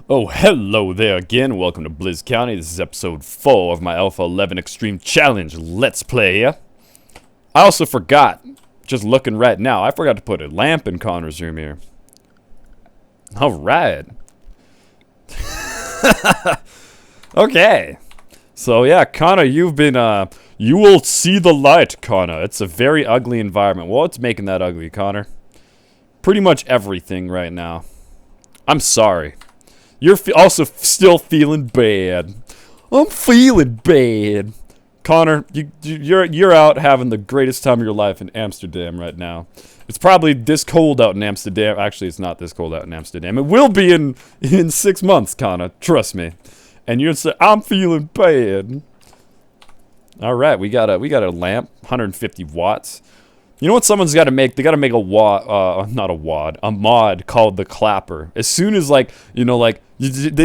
Oh, hello there again. Welcome to Blizz County. This is episode 4 of my Alpha 11 Extreme Challenge Let's Play. I also forgot, just looking right now, I forgot to put a lamp in Connor's room here. Alright. Okay. So yeah, Connor, you've been, you will see the light, Connor. It's a very ugly environment. What's making that ugly, Connor? Pretty much everything right now. I'm sorry. You're also still feeling bad. I'm feeling bad. Connor, you're out having the greatest time of your life in Amsterdam right now. It's probably this cold out in Amsterdam. Actually, it's not this cold out in Amsterdam. It will be in 6 months, Connor. Trust me. And you're saying, I'm feeling bad. All right, we got a lamp, 150 watts. You know what someone's got to make? They got to make a mod called the Clapper. As soon as they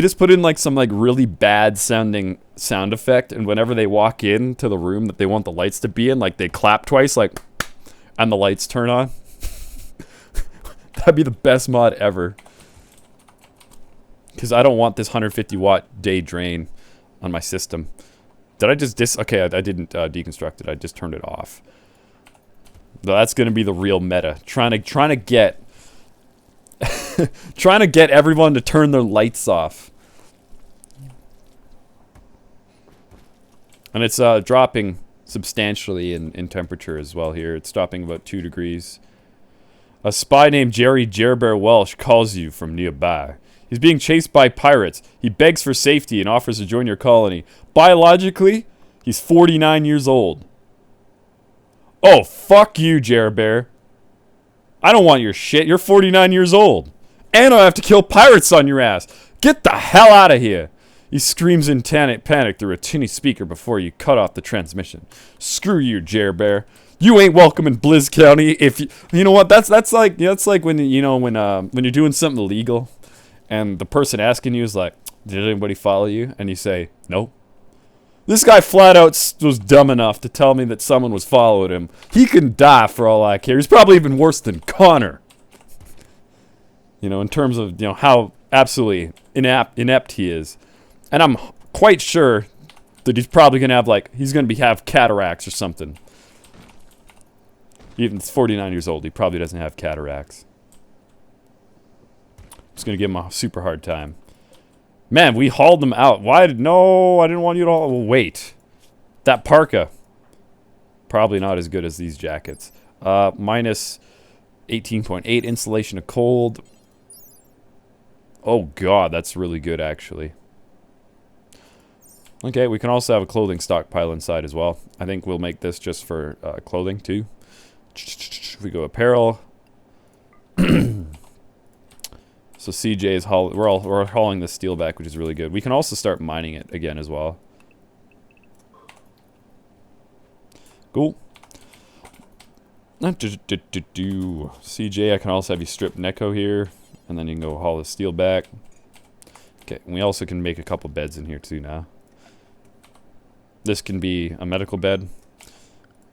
just put in like some like really bad sounding sound effect, and whenever they walk into the room that they want the lights to be in, like they clap twice, like, and the lights turn on. That'd be the best mod ever. Because I don't want this 150 watt day drain on my system. Did I just okay, I didn't deconstruct it. I just turned it off. That's gonna be the real meta. Trying to get trying to get everyone to turn their lights off. And it's dropping substantially in temperature as well here. It's dropping about 2 degrees. A spy named Jerry Jerbear Welsh calls you from nearby. He's being chased by pirates. He begs for safety and offers to join your colony. Biologically, he's 49 years old. Oh, fuck you, Jerbear. I don't want your shit. You're 49 years old. And I have to kill pirates on your ass. Get the hell out of here. He screams in panic through a tinny speaker before you cut off the transmission. Screw you, Jerbear. You ain't welcome in Blizz County. If you know what, that's like when when you're doing something illegal and the person asking you is like, did anybody follow you? And you say, nope. This guy flat out was dumb enough to tell me that someone was following him. He can die for all I care. He's probably even worse than Connor. In terms of, how absolutely inept he is. And I'm quite sure that he's probably going to have, he's going to have cataracts or something. Even if he's 49 years old, he probably doesn't have cataracts. Just going to give him a super hard time. Man, we hauled them out. No, I didn't want you to haul. Well, wait. That parka. Probably not as good as these jackets. Minus 18.8 insulation to cold. Oh, God, that's really good, actually. Okay, we can also have a clothing stockpile inside as well. I think we'll make this just for clothing, too. We go apparel. So CJ is we're hauling this steel back, which is really good. We can also start mining it again as well. Cool. CJ, I can also have you strip Neko here, and then you can go haul the steel back. Okay, and we also can make a couple beds in here too now. This can be a medical bed.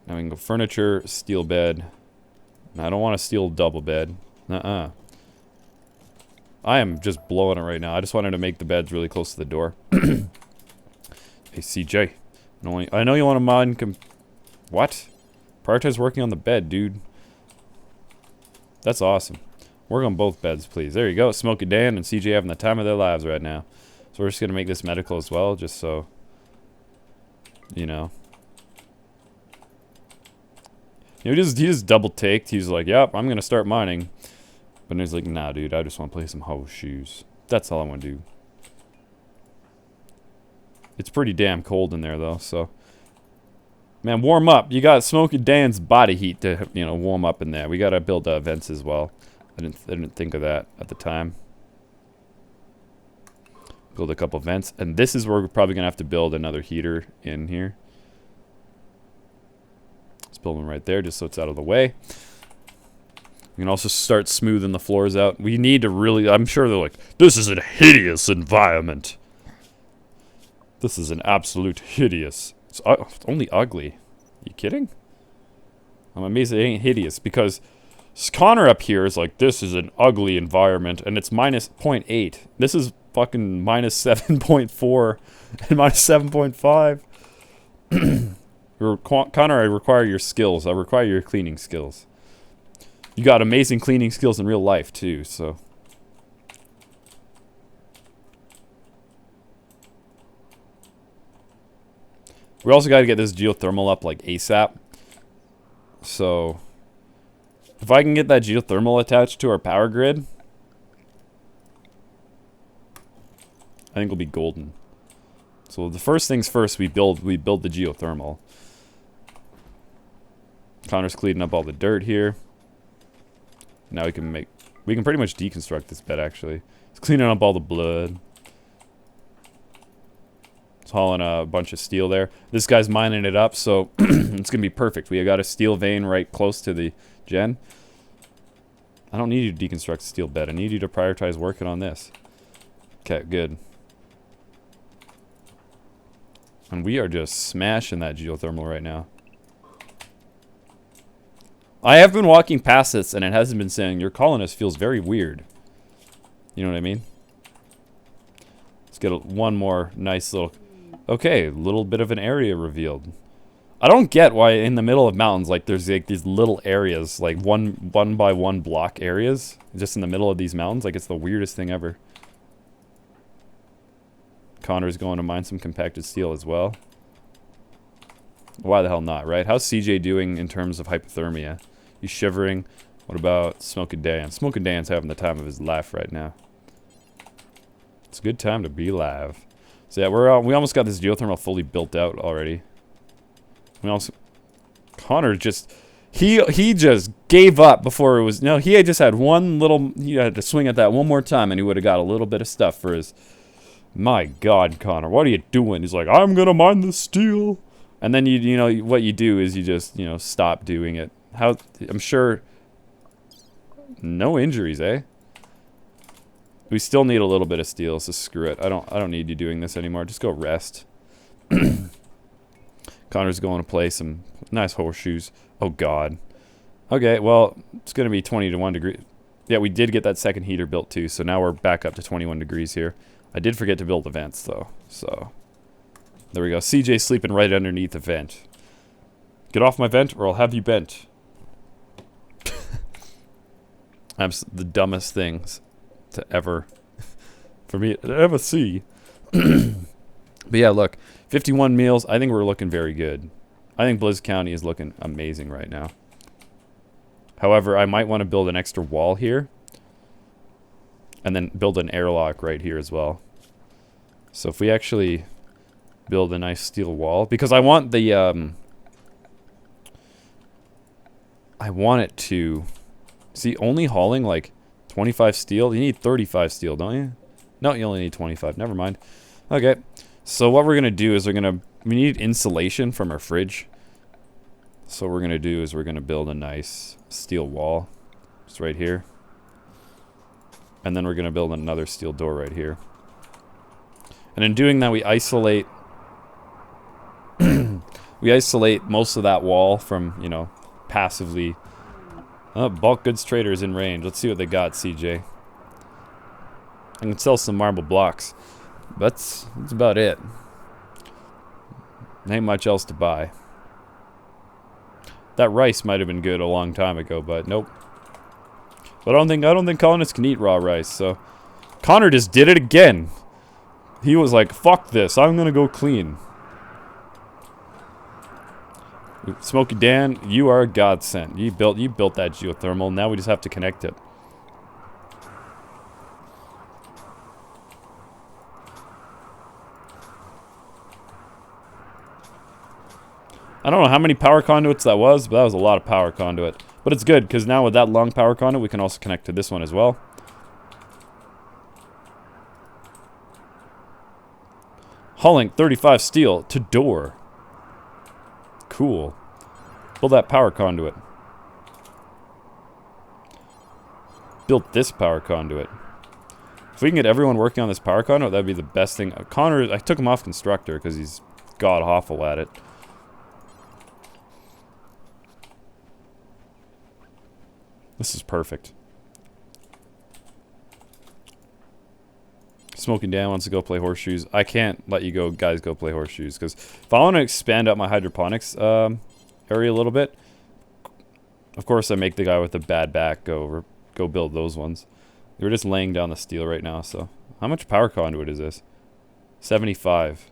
Now we can go furniture, steel bed. Now I don't want a steel double bed. I am just blowing it right now. I just wanted to make the beds really close to the door. Hey, CJ. I know you want to mod... What? Prioritize working on the bed, dude. That's awesome. Work on both beds, please. There you go. Smokey Dan and CJ having the time of their lives right now. So we're just going to make this medical as well, just so... He just double-taked. He's like, yep, I'm going to start mining. But he's like, nah, dude, I just want to play some horseshoes. That's all I want to do. It's pretty damn cold in there, though, so... Man, warm up. You got Smokey Dan's body heat to, warm up in there. We got to build vents as well. I didn't think of that at the time. Build a couple vents. And this is where we're probably going to have to build another heater in here. Let's build one right there, just so it's out of the way. We can also start smoothing the floors out. We need to really... I'm sure they're like, this is a hideous environment. This is an absolute hideous... It's only ugly. You kidding? I'm amazed it ain't hideous, because Connor up here is like, this is an ugly environment, and it's minus 0.8. This is fucking minus 7.4 and minus 7.5. Connor, I require your skills. I require your cleaning skills. You got amazing cleaning skills in real life, too, so. We also got to get this geothermal up, like, ASAP. So, if I can get that geothermal attached to our power grid, I think we'll be golden. So the first things first, we build the geothermal. Connor's cleaning up all the dirt here. Now we can pretty much deconstruct this bed, actually. He's cleaning up all the blood. He's hauling a bunch of steel there. This guy's mining it up, so it's gonna be perfect. We got a steel vein right close to the gen. I don't need you to deconstruct the steel bed. I need you to prioritize working on this. Okay, good. And we are just smashing that geothermal right now. I have been walking past this, and it hasn't been saying, your colonist feels very weird. You know what I mean? Let's get one more nice little... Okay, a little bit of an area revealed. I don't get why in the middle of mountains, like, there's like these little areas, like one by one block areas, just in the middle of these mountains. Like, it's the weirdest thing ever. Connor's going to mine some compacted steel as well. Why the hell not, right? How's CJ doing in terms of hypothermia? He's shivering. What about Smoke and Dan? Smoke and Dan's having the time of his life right now. It's a good time to be alive. So yeah, we almost got this geothermal fully built out already. We also... Connor just... He just gave up before it was... No, he had just had one little... He had to swing at that one more time and he would have got a little bit of stuff for his... My God, Connor, what are you doing? He's like, I'm gonna mine the steel. And then you know, what you do is you just, stop doing it. I'm sure... No injuries, eh? We still need a little bit of steel, so screw it. I don't need you doing this anymore. Just go rest. Connor's going to play some nice horseshoes. Oh God. Okay, well, it's gonna be 21 degrees. Yeah, we did get that second heater built too, so now we're back up to 21 degrees here. I did forget to build the vents though, so there we go. CJ's sleeping right underneath the vent. Get off my vent or I'll have you bent. I'm the dumbest things to ever, for me to ever see. But yeah, look, 51 meals. I think we're looking very good. I think Blizz County is looking amazing right now. However, I might want to build an extra wall here. And then build an airlock right here as well. So if we actually build a nice steel wall, because I want the I want it to see only hauling like 25 steel. You need 35 steel, don't you? No, you only need 25. Never mind. Okay. So what we're gonna do is we need insulation from our fridge. So what we're gonna do is we're gonna build a nice steel wall, just right here. And then we're going to build another steel door right here. And in doing that, we isolate... we isolate most of that wall from, passively... Oh, bulk goods trader is in range. Let's see what they got, CJ. I can sell some marble blocks. That's about it. Ain't much else to buy. That rice might have been good a long time ago, but nope. But I don't think colonists can eat raw rice, so... Connor just did it again! He was like, fuck this, I'm gonna go clean. Smoky Dan, you are a godsend. You built that geothermal, now we just have to connect it. I don't know how many power conduits that was, but that was a lot of power conduit. But it's good, because now with that long power conduit, we can also connect to this one as well. Hauling 35 steel to door. Cool. Build that power conduit. Built this power conduit. If we can get everyone working on this power conduit, that'd be the best thing. Connor, I took him off constructor, because he's god-awful at it. This is perfect. Smoking Dan wants to go play horseshoes. I can't let you guys go play horseshoes, because if I want to expand out my hydroponics area a little bit, of course I make the guy with the bad back go build those ones. We're just laying down the steel right now, so. How much power conduit is this? 75.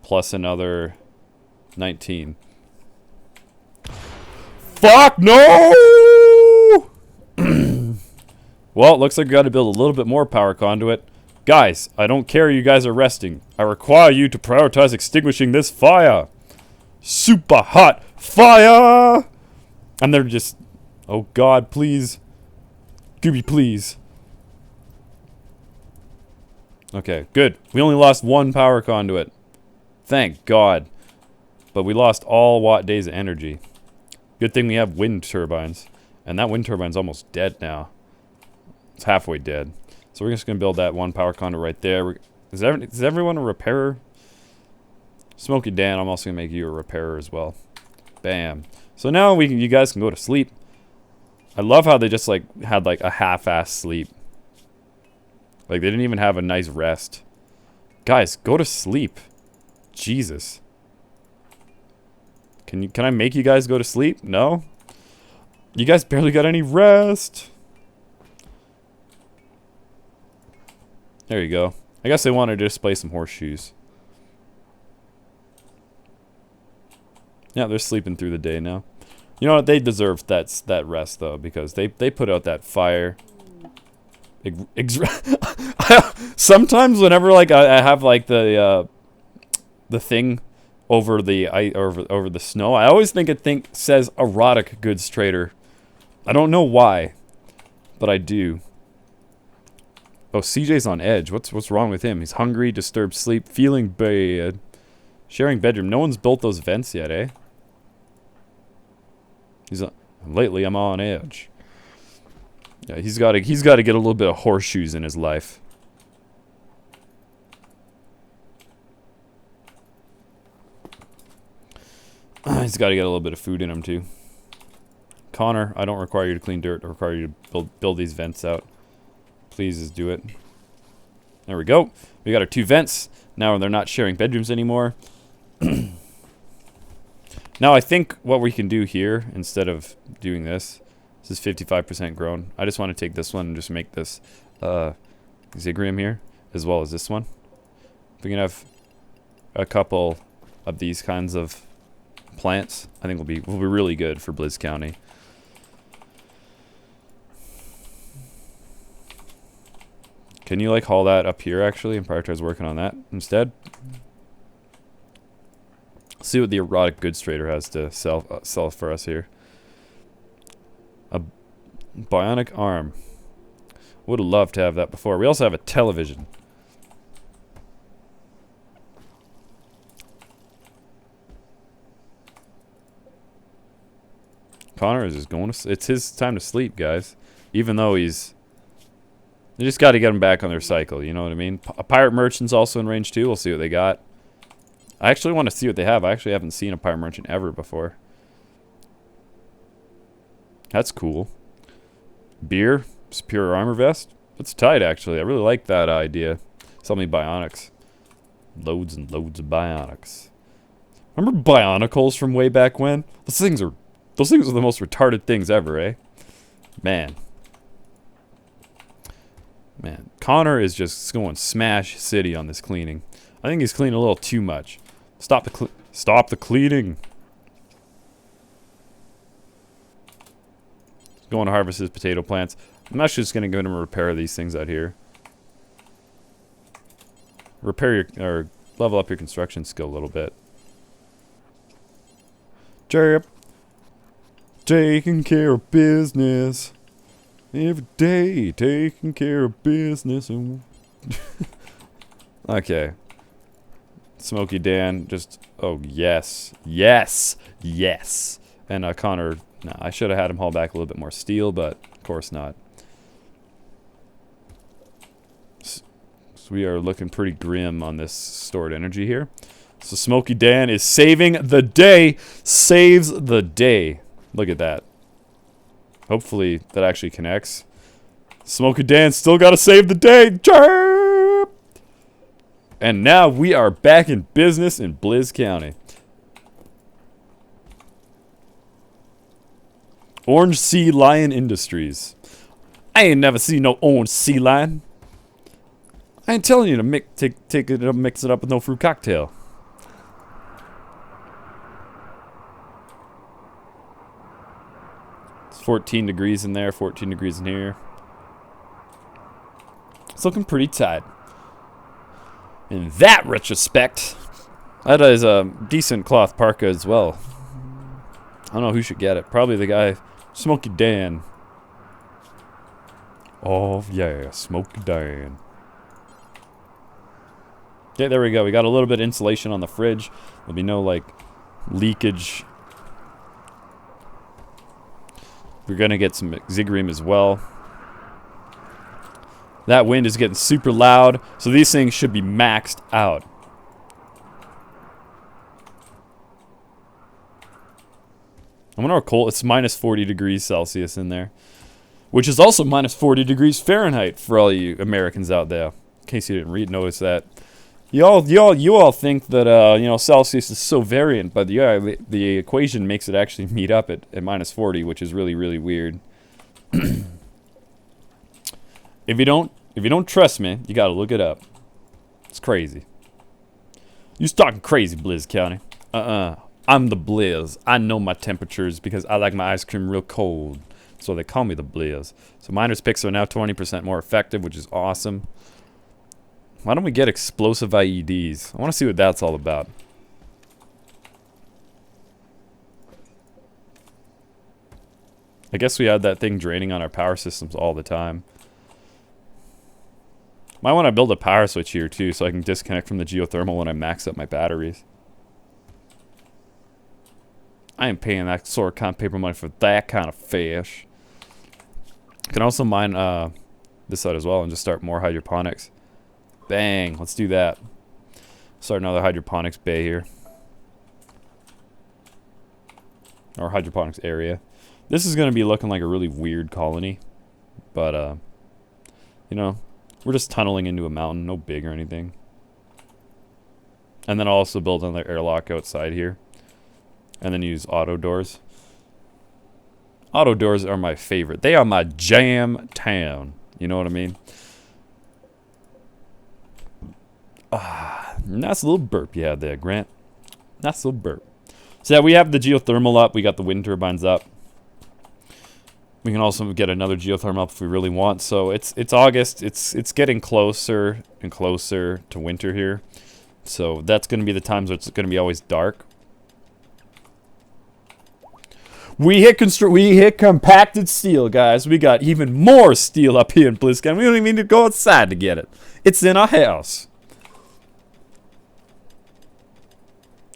Plus another 19. Fuck no! Well, it looks like we got to build a little bit more power conduit. Guys, I don't care you guys are resting. I require you to prioritize extinguishing this fire. Super hot fire! And they're just... Oh God, please. Gooby, please. Okay, good. We only lost one power conduit. Thank God. But we lost all watt days of energy. Good thing we have wind turbines. And that wind turbine's almost dead now. It's halfway dead. So we're just going to build that one power conduit right there. Is everyone a repairer? Smoky Dan, I'm also going to make you a repairer as well. Bam. So now you guys can go to sleep. I love how they just had a half-ass sleep. Like they didn't even have a nice rest. Guys, go to sleep. Jesus. Can I make you guys go to sleep? No? You guys barely got any rest. There you go. I guess they wanted to display some horseshoes. Yeah, they're sleeping through the day now. You know what? They deserve that rest though, because they put out that fire. Sometimes whenever I have the thing over the snow, I always think it says erotic goods trader. I don't know why, but I do. Oh, CJ's on edge. What's wrong with him? He's hungry, disturbed sleep, feeling bad. Sharing bedroom. No one's built those vents yet, eh? Lately I'm on edge. Yeah, he's got to get a little bit of horseshoes in his life. He's got to get a little bit of food in him too. Connor, I don't require you to clean dirt. I require you to build these vents out. Please just do it. There we go. We got our 2 vents. Now they're not sharing bedrooms anymore. Now I think what we can do here, instead of doing this is 55% grown. I just want to take this one and just make this Zigrium here, as well as this one. If we can have a couple of these kinds of plants, I think will be really good for Blizz County. Can you haul that up here actually and prioritize working on that instead? See what the erotic goods trader has to sell for us here. A bionic arm. Would have loved to have that before. We also have a television. Connor is just going to... It's his time to sleep, guys. Even though he's... They just got to get him back on their cycle, you know what I mean? A pirate merchant's also in range too. We'll see what they got. I actually want to see what they have. I actually haven't seen a pirate merchant ever before. That's cool. Beer, superior armor vest. That's tight, actually. I really like that idea. So many bionics. Loads and loads of bionics. Remember bionicles from way back when? Those things are the most retarded things ever, eh? Man. Man, Connor is just going smash city on this cleaning. I think he's cleaning a little too much. Stop the cleaning. Going to harvest his potato plants. I'm actually just going to go and repair these things out here. Repair or level up your construction skill a little bit. Chirp. Taking care of business. Every day, taking care of business. Okay. Smoky Dan, just... Oh, yes. Yes! Yes! And Connor... Nah, I should have had him haul back a little bit more steel, but of course not. So we are looking pretty grim on this stored energy here. So Smoky Dan is saving the day! Saves the day. Look at that. Hopefully that actually connects. Smokey Dan still got to save the day. Chirp! And now we are back in business in Bliss County. Orange Sea Lion Industries. I ain't never seen no orange sea lion. I ain't telling you to take it up, mix it up with no fruit cocktail. It's 14 degrees in there, 14 degrees in here. It's looking pretty tight. In that retrospect, that is a decent cloth parka as well. I don't know who should get it. Probably the guy, Smokey Dan. Oh, yeah, Smokey Dan. Okay, there we go. We got a little bit of insulation on the fridge. There'll be no, like, leakage. We're going to get some Zigream as well. That wind is getting super loud, so these things should be maxed out. I wonder how cold. It's minus 40 degrees Celsius in there, which is also minus 40 degrees Fahrenheit for all you Americans out there. In case you didn't notice that, you all think that you know, Celsius is so variant, but yeah, the equation makes it actually meet up at minus 40, which is really, really weird. If you don't trust me, you gotta look it up. It's crazy. You talking crazy, Bliss County? I'm the Blizz. I know my temperatures because I like my ice cream real cold. So they call me the Blizz. So Miner's picks are now 20% more effective, which is awesome. Why don't we get explosive IEDs? I want to see what that's all about. I guess we had that thing draining on our power systems all the time. Might want to build a power switch here too, so I can disconnect from the geothermal when I max up my batteries. I ain't paying that sort of kind of paper money for that kind of fish. I can also mine this side as well and just start more hydroponics. Bang, let's do that. Start another hydroponics bay here. Or hydroponics area. This is going to be looking like a really weird colony. But, you know, we're just tunneling into a mountain, no big or anything. And then I'll also build another airlock outside here. And then use auto doors. Auto doors are my favorite. They are my jam town. You know what I mean? Nice little burp you had there, Grant. Nice little burp. So yeah, we have the geothermal up. We got the wind turbines up. We can also get another geothermal up if we really want. So it's August. It's getting closer and closer to winter here. So that's going to be the times where it's going to be always dark. We hit compacted steel, guys. We got even more steel up here in Bliss County. We don't even need to go outside to get it. It's in our house.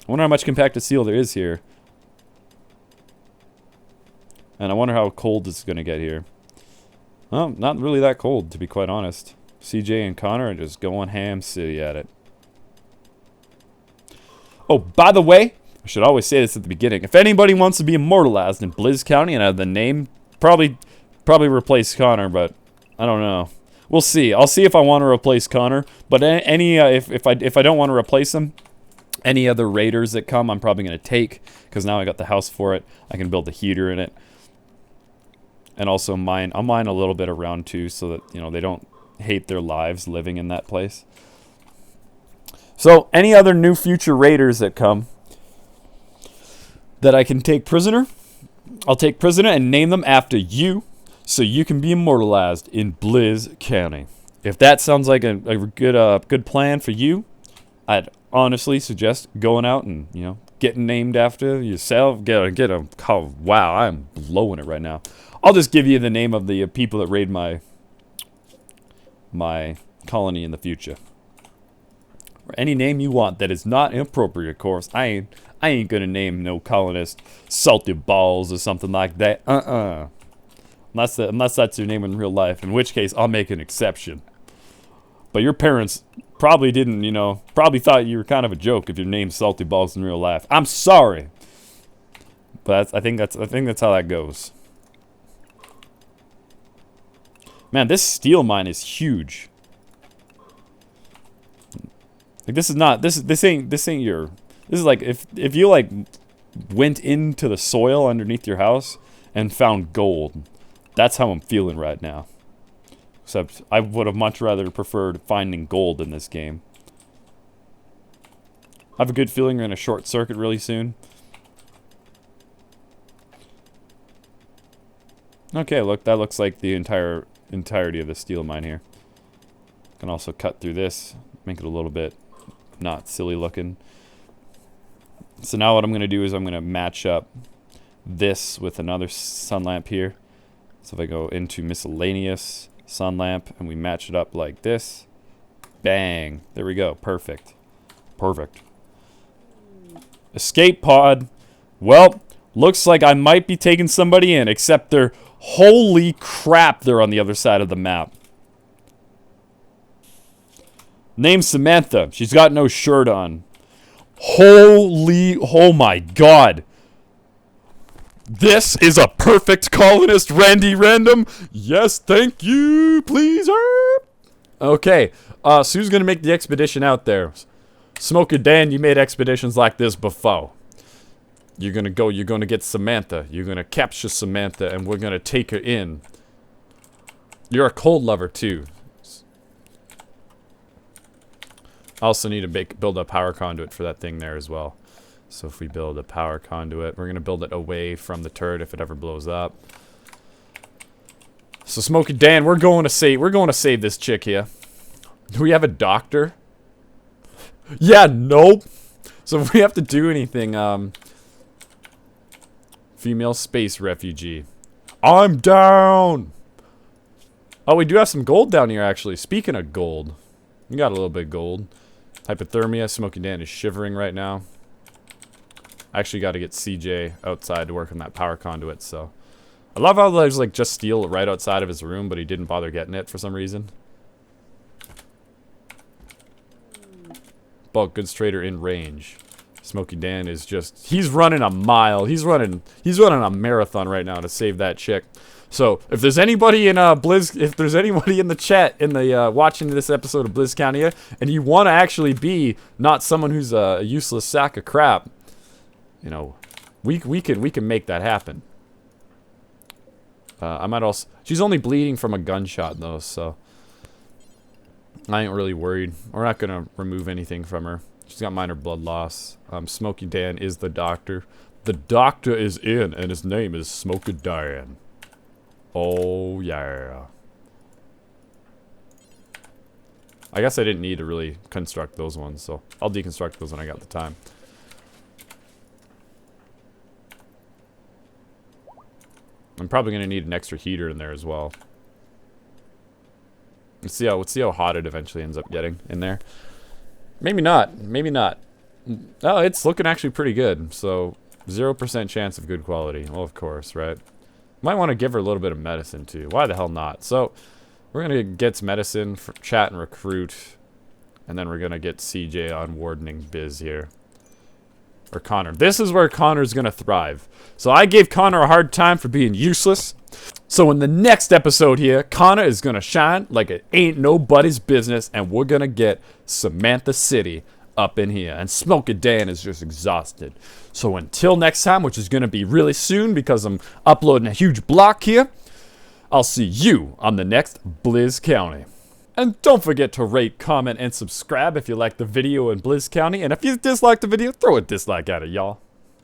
I wonder how much compacted steel there is here. And I wonder how cold it's going to get here. Well, not really that cold, to be quite honest. CJ and Connor are just going ham city at it. Oh, by the way, I should always say this at the beginning. If anybody wants to be immortalized in Bliss County and have the name, probably replace Connor, but I don't know. We'll see. I'll see if I want to replace Connor. But if I don't want to replace him, any other raiders that come, I'm probably going to take, because now I got the house for it. I can build a heater in it, and also I'll mine a little bit around too, so that they don't hate their lives living in that place. So any other new future raiders that come that I can take prisoner, I'll take prisoner and name them after you, so you can be immortalized in Bliss County. If that sounds like a good plan for you, I'd honestly suggest going out and getting named after yourself. Get a oh, wow, I'm blowing it right now. I'll just give you the name of the people that raid my colony in the future. Or any name you want that is not inappropriate, of course. I ain't gonna name no colonist Salty Balls or something like that. Unless that's your name in real life, in which case I'll make an exception. But your parents probably didn't, probably thought you were kind of a joke if your name's Salty Balls in real life. I'm sorry, but I think that's how that goes. Man, this steel mine is huge. Like, this is not, this ain't your, this is like, if you, like, went into the soil underneath your house and found gold. That's how I'm feeling right now. Except, I would have much rather preferred finding gold in this game. I have a good feeling we're in a short circuit really soon. Okay, look, that looks like the entirety of the steel mine here. Can also cut through this, make it a little bit not silly looking. So now what I'm going to do is I'm going to match up this with another sun lamp here. So if I go into miscellaneous sun lamp and we match it up like this, bang, there we go, perfect. Perfect. Escape pod. Well, looks like I might be taking somebody in, except they're, holy crap, they're on the other side of the map. Name's Samantha. She's got no shirt on. Holy, oh my god. This is a perfect colonist, Randy Random. Yes, thank you, please. Okay, so who's gonna make the expedition out there? Smoker Dan, you made expeditions like this before. You're gonna get Samantha. You're gonna capture Samantha, and we're gonna take her in. You're a cold lover, too. I also need to build a power conduit for that thing there as well. So if we build a power conduit, we're gonna build it away from the turret if it ever blows up. So Smoky Dan, we're going to save this chick here. Do we have a doctor? Yeah, nope. So if we have to do anything, female space refugee. I'm down. Oh, we do have some gold down here actually. Speaking of gold, we got a little bit of gold. Hypothermia. Smoky Dan is shivering right now. I actually got to get CJ outside to work on that power conduit, so. I love how there's like just steel right outside of his room, but he didn't bother getting it for some reason. Bulk goods trader in range. Smoky Dan is just, he's running a mile. He's running a marathon right now to save that chick. So, if there's anybody in if there's anybody in the chat in the watching this episode of Blizz County, and you want to actually be not someone who's a useless sack of crap, you know, we can make that happen. I might also, she's only bleeding from a gunshot though, so I ain't really worried. We're not gonna remove anything from her. She's got minor blood loss. Smoky Dan is the doctor. The doctor is in, and his name is Smoky Dan. Oh, yeah. I guess I didn't need to really construct those ones, so I'll deconstruct those when I got the time. I'm probably going to need an extra heater in there as well. Let's see how hot it eventually ends up getting in there. Maybe not. Maybe not. Oh, it's looking actually pretty good. So, 0% chance of good quality. Well, of course, right? Might want to give her a little bit of medicine, too. Why the hell not? So, we're going to get medicine for chat and recruit. And then we're going to get CJ on wardening biz here. Or Connor. This is where Connor's going to thrive. So, I gave Connor a hard time for being useless. So, in the next episode here, Connor is going to shine like it ain't nobody's business. And we're going to get Samantha City up in here. And Smoky Dan is just exhausted. So until next time, which is going to be really soon because I'm uploading a huge block here, I'll see you on the next Blizz County. And don't forget to rate, comment, and subscribe if you like the video in Blizz County. And if you dislike the video, throw a dislike at it, y'all.